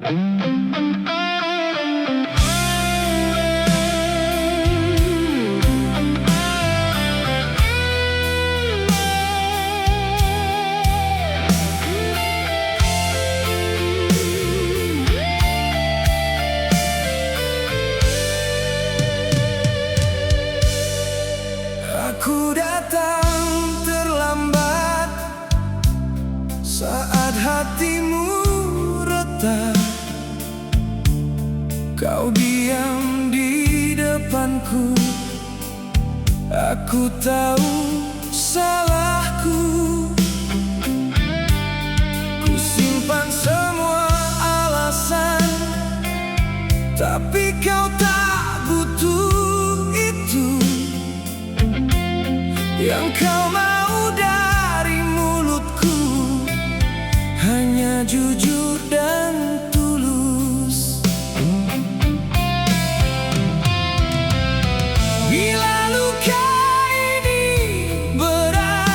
Aku datang terlambat saat hatimu retak. Kau diam di depanku, aku tahu salahku. Ku simpan semua alasan, tapi kau tak butuh itu. Yang kau mau dari mulutku hanya jujur dan tulus. Bila luka ini berat,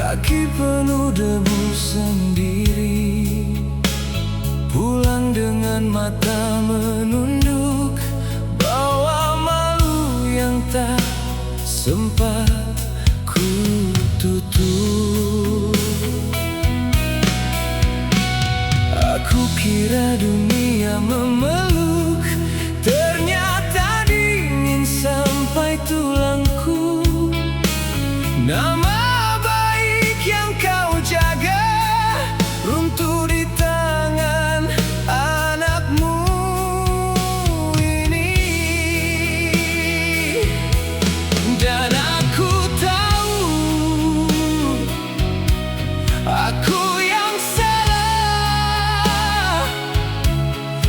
kaki penuh debu sendiri, pulang dengan mata menunduk, bawa malu yang tak sempat ku tutup. Aku kira dunia memeluk, ternyata dingin sampai tulangku. Nama baik yang kau jaga runtuh di tangan anakmu ini. Dan aku tahu aku yang salah.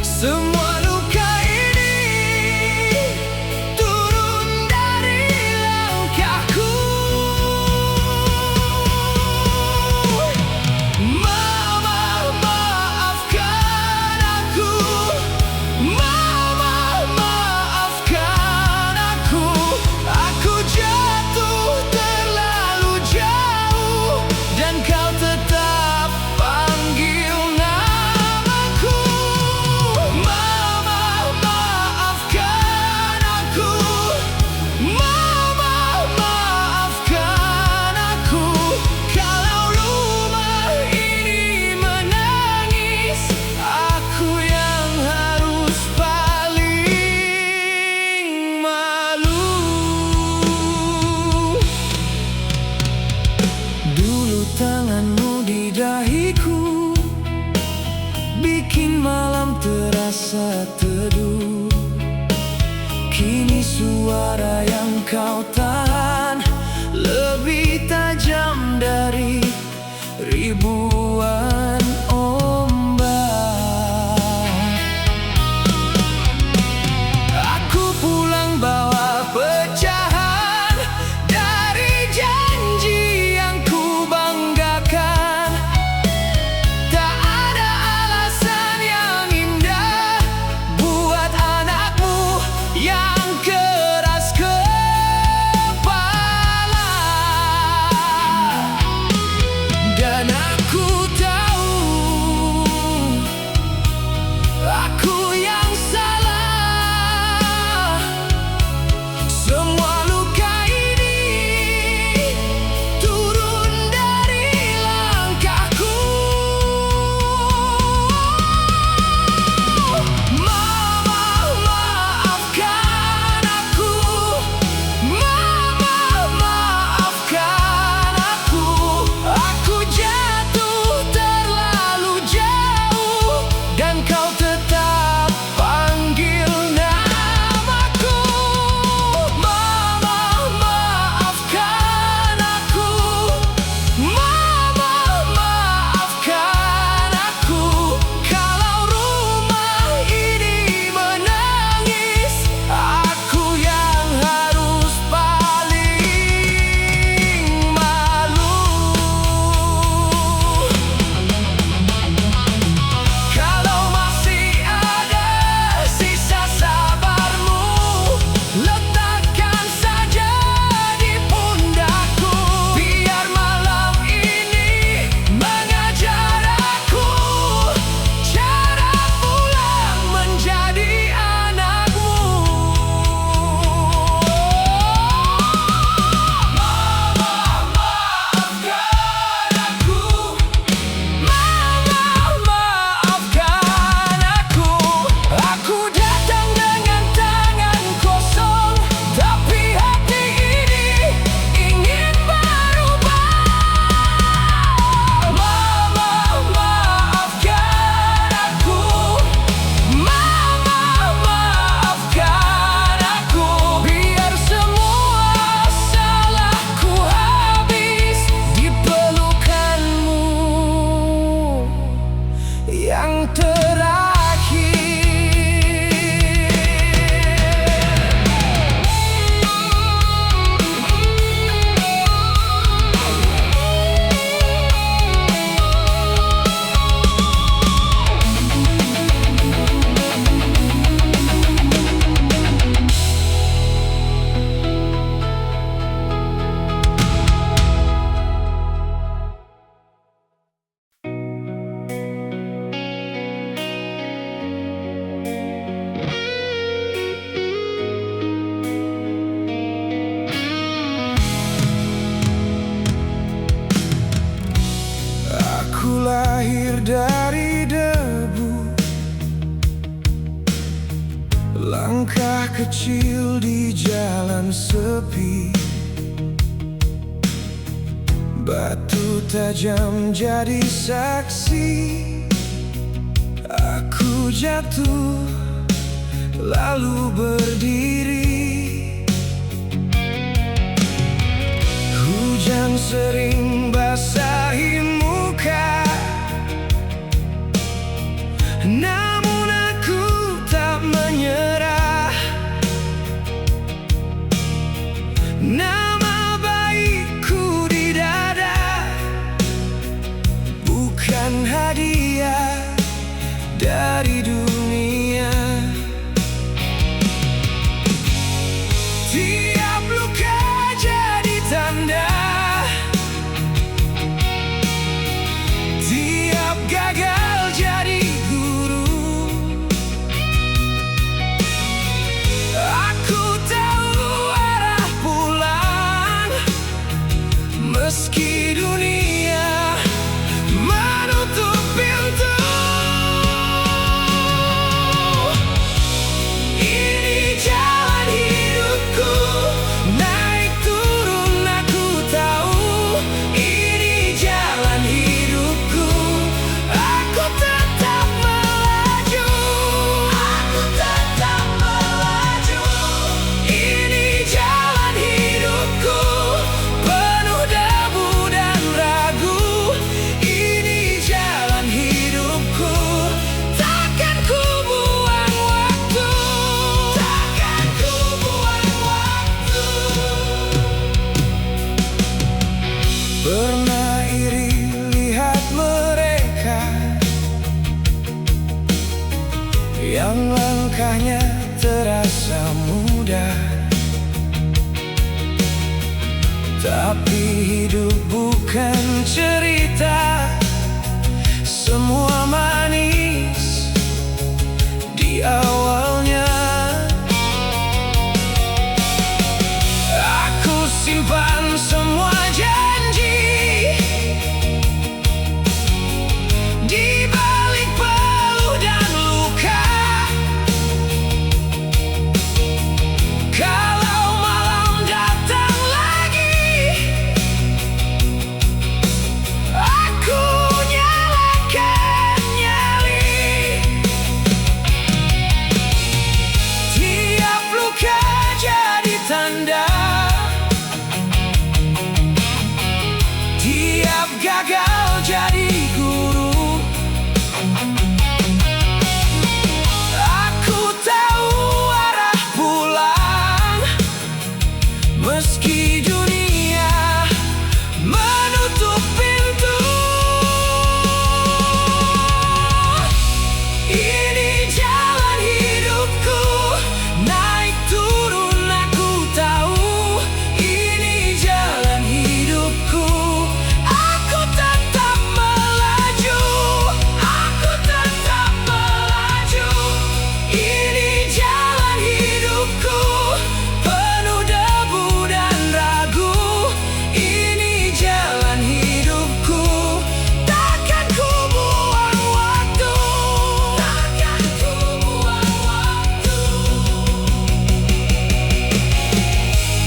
Semua luka ini turun dari langkahku. Mama, maafkan aku. Mama, maafkan aku. Aku jatuh terlalu jauh dan kau tetap panggil namaku. Mama, maafkan aku. Mama, maafkan aku. Kalau rumah ini menangis, aku yang harus paling malu. Dulu tanganmu di dahiku bikin malam terasa teduh. Kini suara yang kau tahan lebih tajam dari ribuan ombak. Aku pulang bawa pecahan dari janji yang ku banggakan. Tak ada alasan yang indah buat anakmu yang keras kepala. Ku lahir dari debu, langkah kecil di jalan sepi. Batu tajam jadi saksi. Aku jatuh lalu berdiri. Hujan sering basahi muka, namun aku tak menyerah. Nama baikku di dada, bukan hadiah dari dunia. Tiap luka jadi tanda, tiap gagal jadi guru. Aku tahu arah pulang, meski dunia menutup pintu. Ini jalan hidupku, naik turun aku tahu. Ini jalan hidupku, aku tetap melaju. Aku tetap melaju. Ini jalan hidupku, penuh debu dan ragu. Ini jalan hidupku, takkan ku buang waktu. Takkan ku buang waktu. Pernah iri lihat mereka yang langkahnya terasa mudah, tapi hidup bukan cerita semua manis di awalnya. Aku simpan semua janji di balik peluh dan luka. Kalau malam datang lagi, aku nyalakan nyali. Tiap luka jadi tanda, tiap gagal jadi guru. Aku tahu arah pulang, meski dunia menutup pintu. Ini jalan hidupku, naik turun aku tahu. Ini jalan hidupku, aku tetap melaju. Aku tetap melaju. Ini jalan hidupku, penuh debu dan ragu. Ini jalan hidupku, takkan ku buang waktu. Takkan ku buang waktu.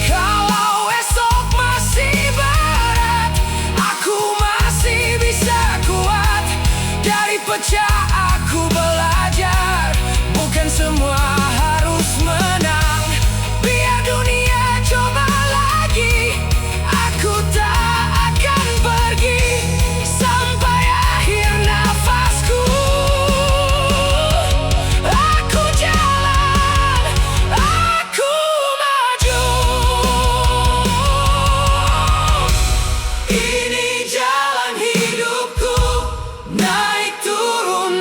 Kalau esok masih berat, aku masih bisa kuat. Dari pecah aku belajar, bukan semua harus menang. Biar dunia coba lagi, aku tak akan pergi sampai akhir nafasku. Aku jalan, aku maju. Ini jalan hidupku, naik turun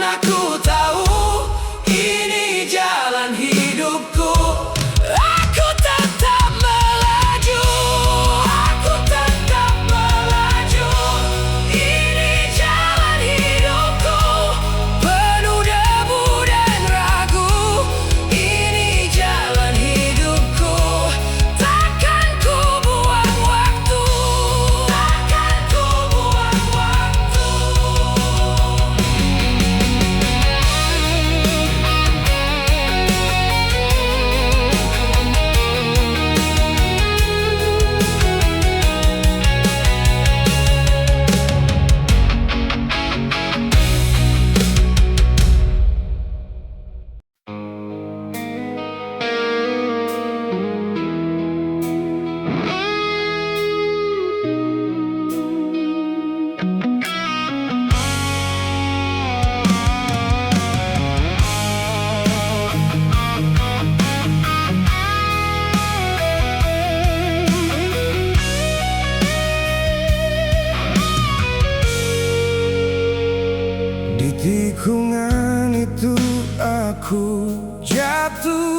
tikungan itu aku jatuh,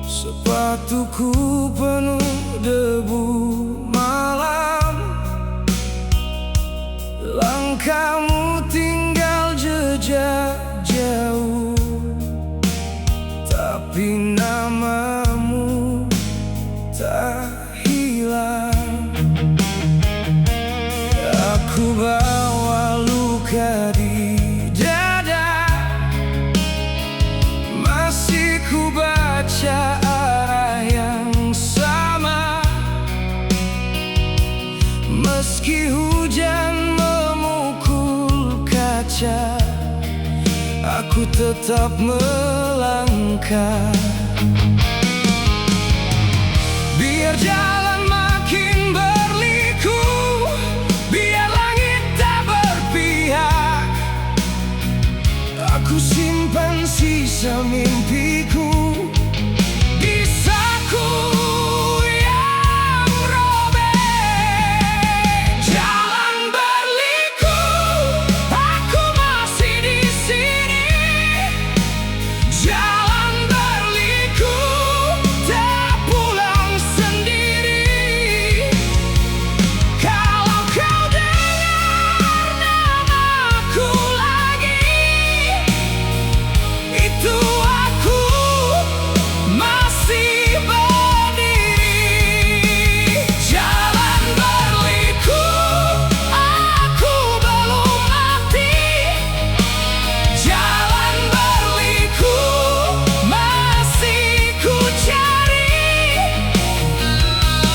sepatuku penuh debu malam. Langkahmu tinggal jejak jauh, tapi namamu tak hilang. Aku bawa luka di dada, masih ku baca arah yang sama. Meski hujan memukul kaca, aku tetap melangkah. Biar jalan makin berliku, biar langit tak berpihak, aku simpan sisa mimpiku di saku yang robek. Jalan berliku, aku masih di sini. Jalan berliku, tak pulang sendiri. Kalau kau dengar namaku lagi, itu aku masih berdiri. Jalan berliku, aku belum mati. Jalan berliku, masih ku cari.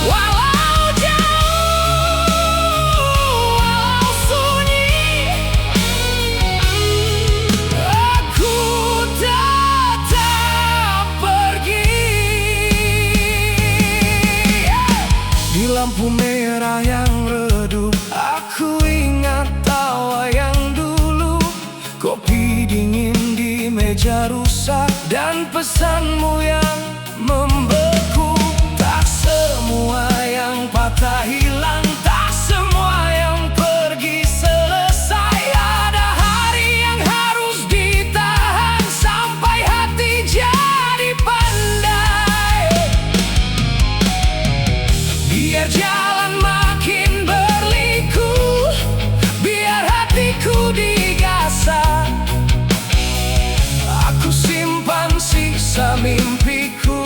Walau jauh, walau sunyi, aku tetap pergi. Di lampu merah yang redup, aku ingat tawa yang dulu. Kopi dingin di meja rusak, dan pesanmu yang membeku. Tak semua yang patah hilang, tak semua yang pergi selesai. Ada hari yang harus ditahan sampai hati jadi pandai. Biar jalan makin berliku, biar hatiku digasah, aku simpan sisa mimpiku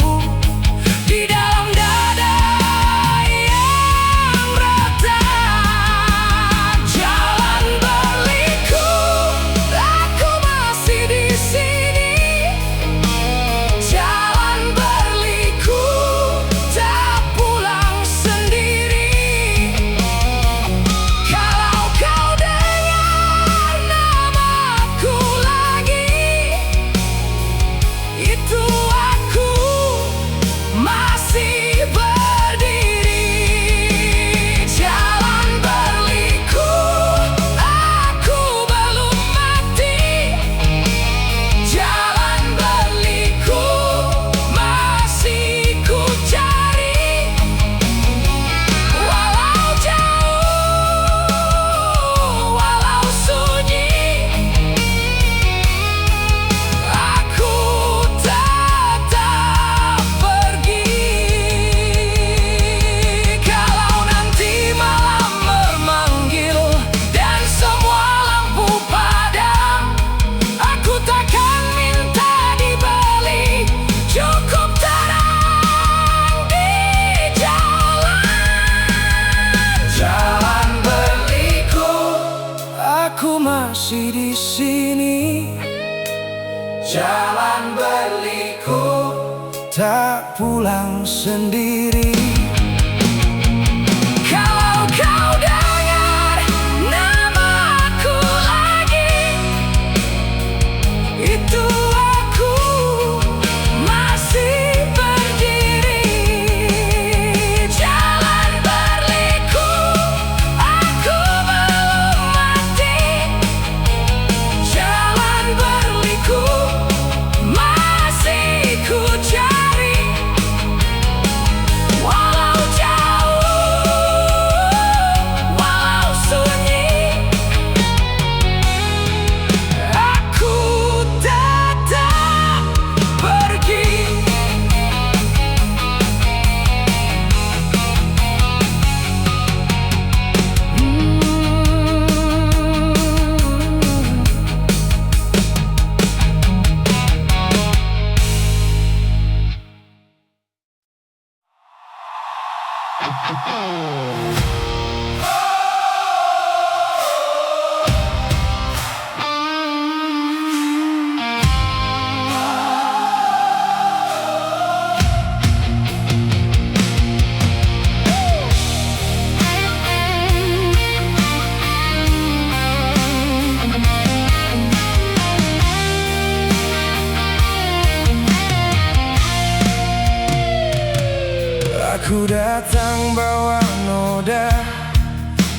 di dalam dada yang retak. Jalan berliku, aku masih di sini. Jalan berliku, tak pulang sendiri. Kalau kau dengar namaku lagi, itu aku masih berdiri. Jalan berliku, aku belum mati. Jalan berliku, masih ku cari. Walau jauh, walau sunyi, aku tetap pergi. Kalau nanti malam memanggil dan semua lampu padam, aku takkan minta dibeli, cukup terang di jalan. Jalan berliku, aku masih di sini. Jalan berliku, tak pulang sendiri. Kalau kau dengar namaku lagi, itu aku masih berdiri. Jalan berliku, aku belum mati. Jalan berliku, masih ku cari.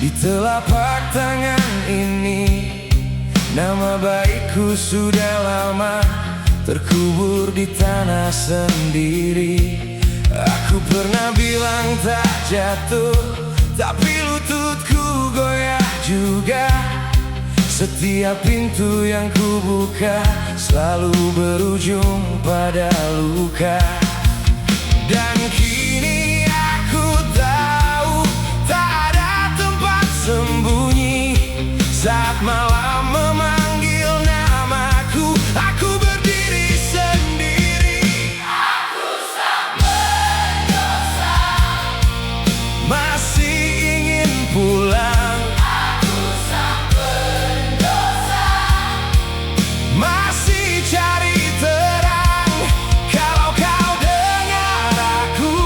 Di telapak tangan ini, nama baikku sudah lama terkubur di tanah sendiri. Aku pernah bilang tak jatuh, tapi lututku goyah juga. Setiap pintu yang kubuka selalu berujung pada luka. Dan kini aku tahu tak ada tempat sembunyi. Saat malam memanggil namaku, aku berdiri sendiri. Aku sang pendosa, masih ingin pulang. Aku sang pendosa, masih cari terang. Kalau kau dengar aku,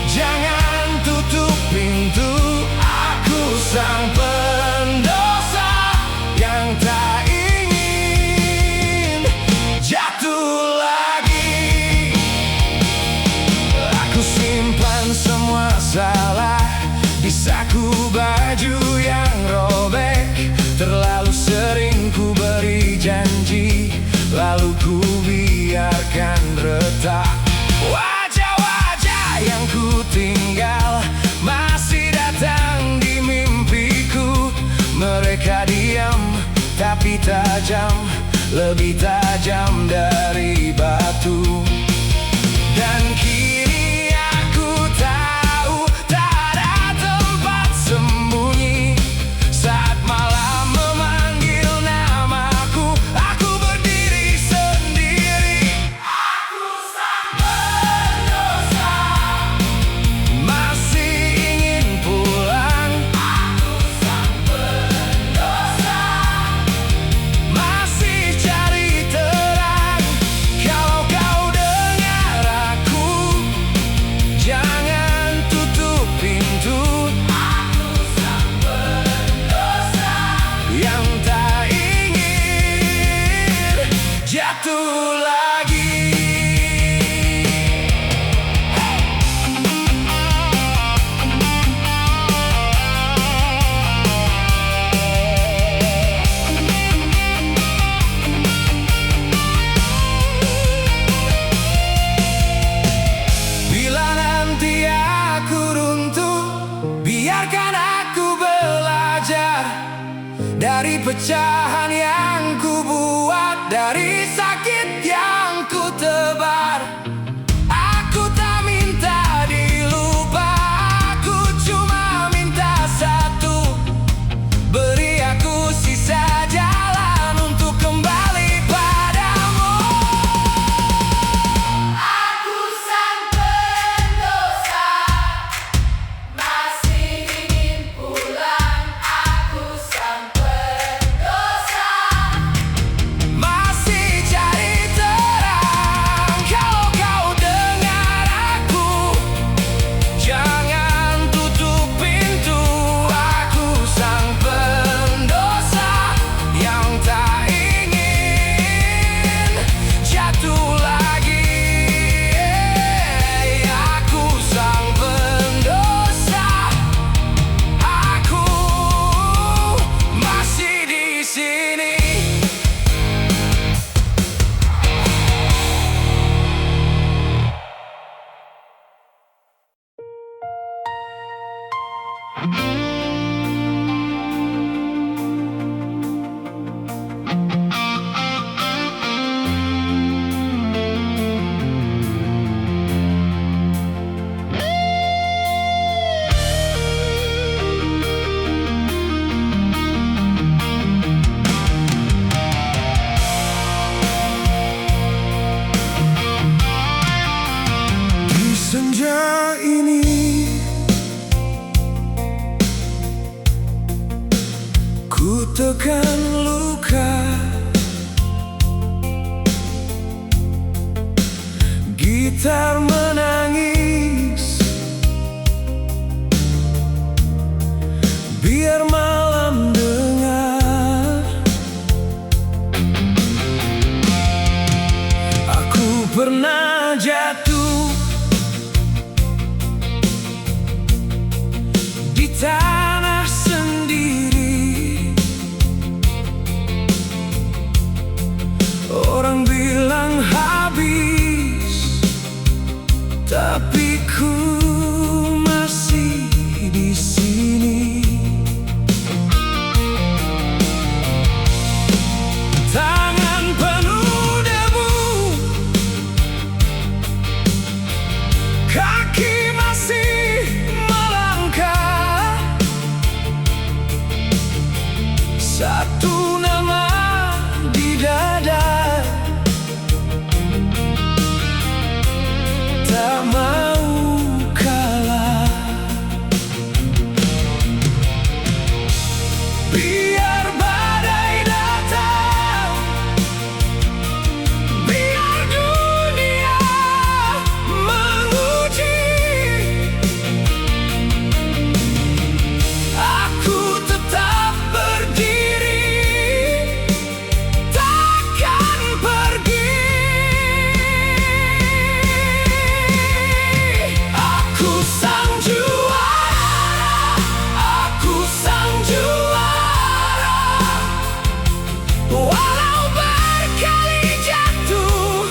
jangan tutup pintu. Aku sang pendosa yang tak ingin jatuh lagi. Aku simpan semua salah di saku baju yang robek. Terlalu sering ku beri janji, lalu ku biarkan retak. Wajah-wajah yang ku tinggal masih datang di mimpiku. Mereka diam tapi tajam, lebih tajam dari batu. Dan kini aku tahu tak ada tempat sembunyi. Saat malam memanggil namaku, aku berdiri sendiri. Aku sang pendosa, masih ingin pulang. Aku sang pendosa, masih cari terang. Kalau kau dengar aku, jangan tutup pintu. Aku sang pendosa yang tak ingin jatuh lagi. Bila nanti aku runtuh, biarkan aku belajar dari pecahan yang ku buat, dari sakit yang ku tebar. Aku tak minta dilupa, aku cuma minta satu. Beri aku sisa jalan untuk kembali padamu. Aku sang pendosa, masih ingin pulang. Aku sang pendosa, Masih cari terang. Kalau kau dengar aku, jangan tutup pintu. Aku sang pendosa yang tak ingin jatuh lagi. Aku sang pendosa, aku masih di sini. Di senja ini, ku tekan luka. Gitar menangis, biar malam dengar. Aku pernah jatuh di tanah satu nama di dada, tak mau kalah. Biar badai datang, biar dunia menguji, aku tetap berdiri, takkan pergi. Aku sang juara, aku sang juara. Walau berkali jatuh,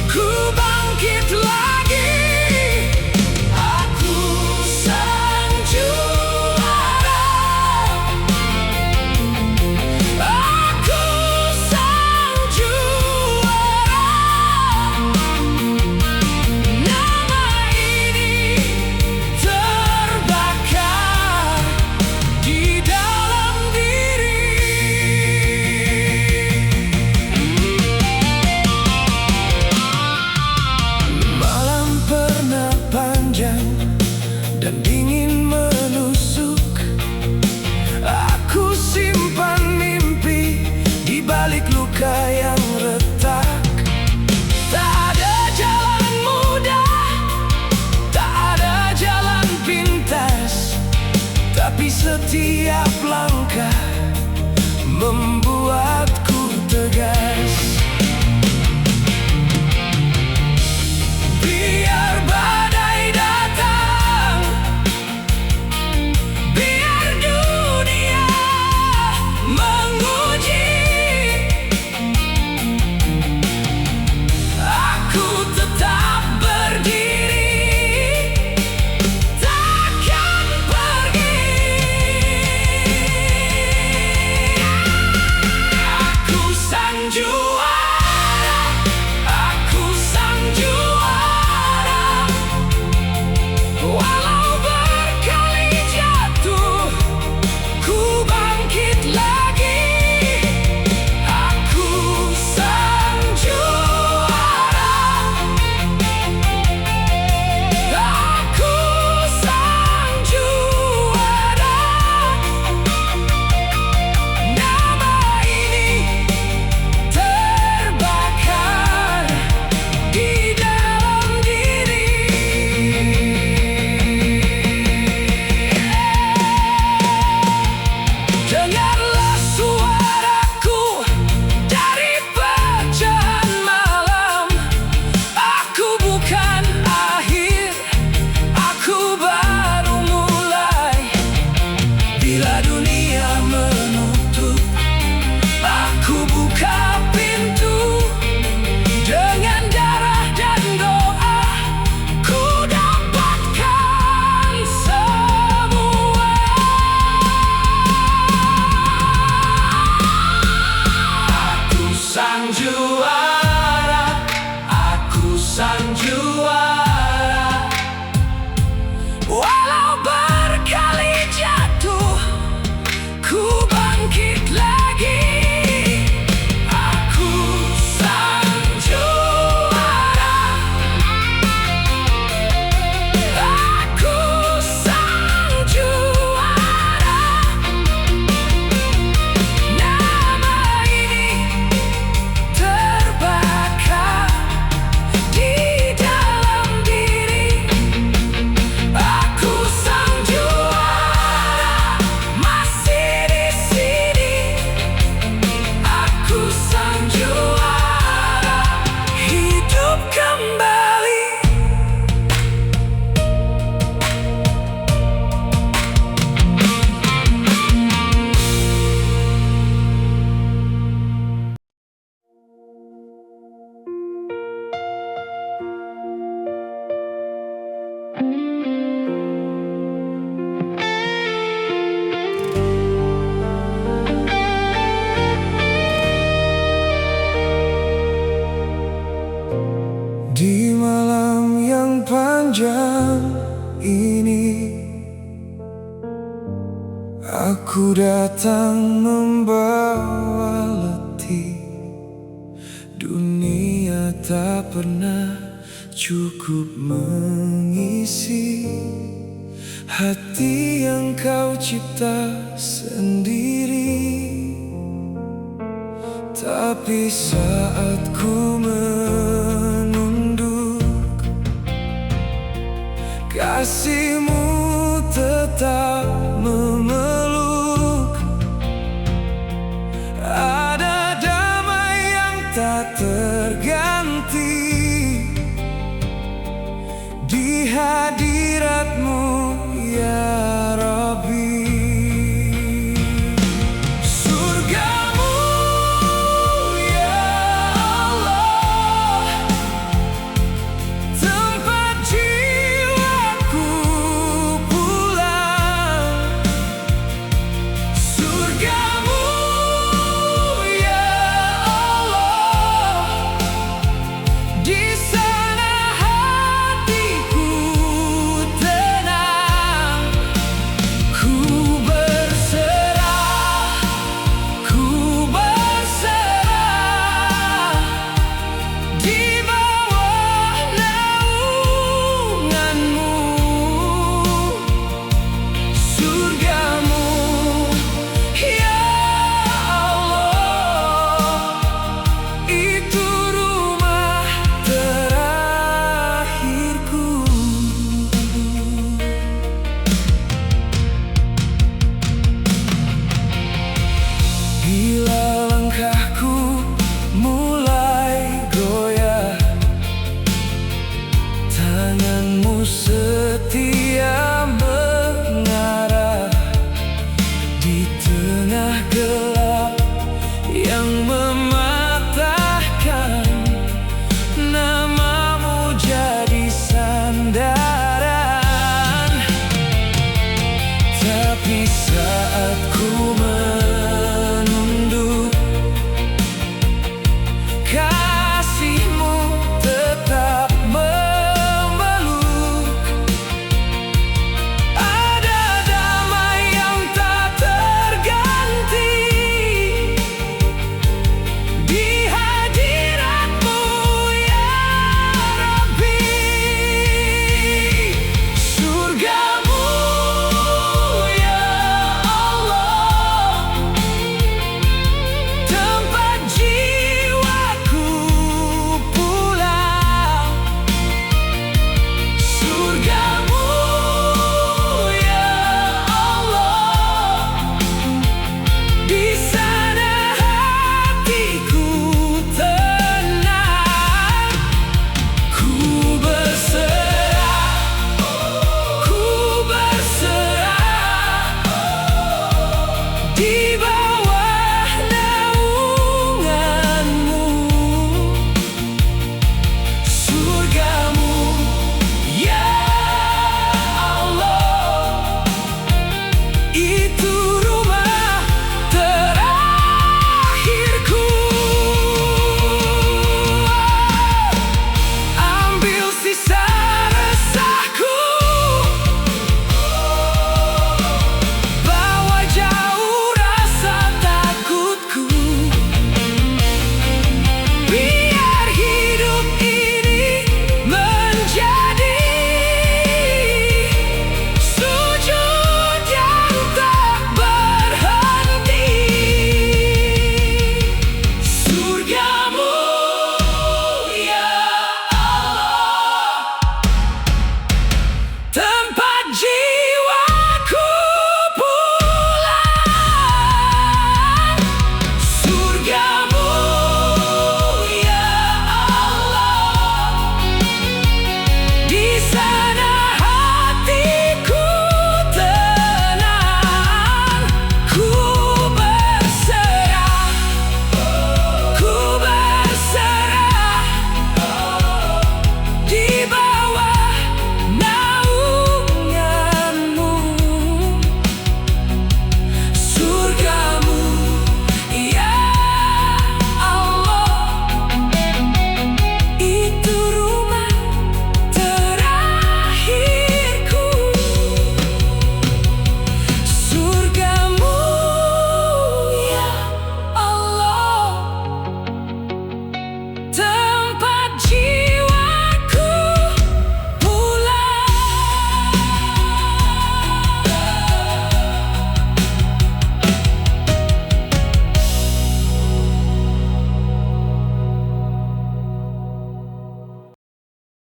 ku bangkit lagi. Aku sang juara, aku sang juara. Nama ini terbakar di dalam diri. Malam pernah panjang dan dingin menusuk. Aku simpan mimpi di balik luka yang retak. Tak ada jalan mudah, tak ada jalan pintas, tapi setiap langkah membuatku tegas. Biar badai datang, biar dunia menguji, aku tetap berdiri, takkan pergi. Aku datang membawa letih. Dunia tak pernah cukup mengisi hati yang kau cipta sendiri. Tapi saat ku menunduk, kasihmu tetap memeluk. Ada damai yang tak terganti di hadiratmu, ya Rabbi. Surgamu, ya Allah, tempat jiwaku pulang. Surgamu, ya Allah, di sana hatiku tenang. Ku berserah, ku berserah di bawah naunganmu. Surgamu, ya Allah, itu rumah terakhirku. Bila langkahku mulai goyah, tanganmu setia mengarah. Di tengah gelap yang mematahkan, namamu jadi sandaran. Tapi saat ku menunduk, kasihmu tetap memeluk. Ada damai yang tak terganti di hadiratmu, ya Rabbi. Surgamu, ya Allah, tempat jiwaku pulang. Surgamu, ya Allah, di sana hatiku tenang. Ku berserah, ku berserah di bawah naunganmu. Surgamu, ya Allah, itu